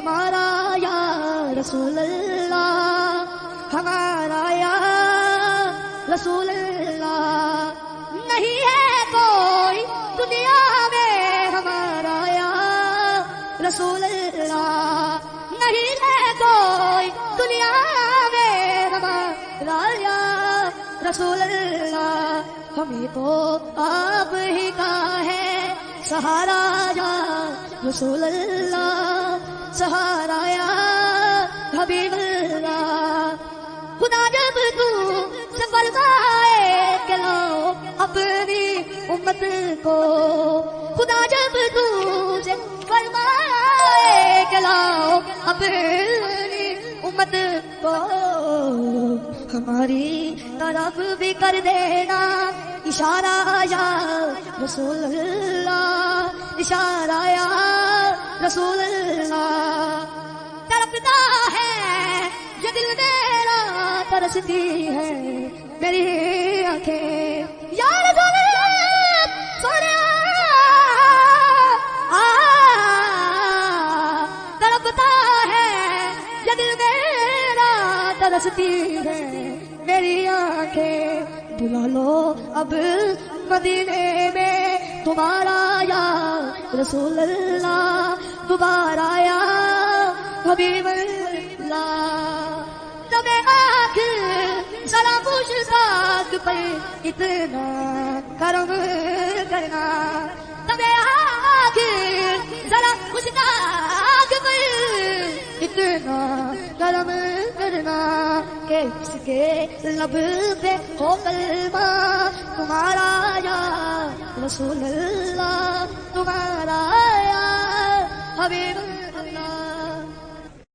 ہمارا یا رسول اللہ، ہمارا یا رسول اللہ، نہیں ہے کوئی دنیا میں ہمارا یا رسول اللہ، نہیں ہے کوئی دنیا میں ہمارا یا رسول اللہ، ہمیں تو آپ ہی کا ہے سہارا یا رسول اللہ، سہارا یا حبیب اللہ۔ خدا جب تو سے فرمائے کہ لاؤ اپنی امت کو، خدا جب تو سے فرمائے کہ لاؤ اپنی امت کو، ہماری طرف بھی کر دینا اشارہ یا رسول اللہ، اشارہ یا رسول اللہ۔ تڑپتا ہے یہ دل میرا، ترستی ہے میری آنکھیں یا رسول اللہ سونے، تڑپتا ہے یہ دل میرا، ترستی ہے میری آنکھیں، بلا لو اب مدینے میں تمہارا یا رسول اللہ، دوبارہ یا حبیب اللہ۔ تب آخر ذرا مشتاق پر اتنا کرم کرنا، تب آخر ذرا مشتاق پر اتنا کرم کرنا کہ اس کے لب پہ ہو کلمہ تمہارا یا رسول اللہ، تمہارا یا حبیب اللہ۔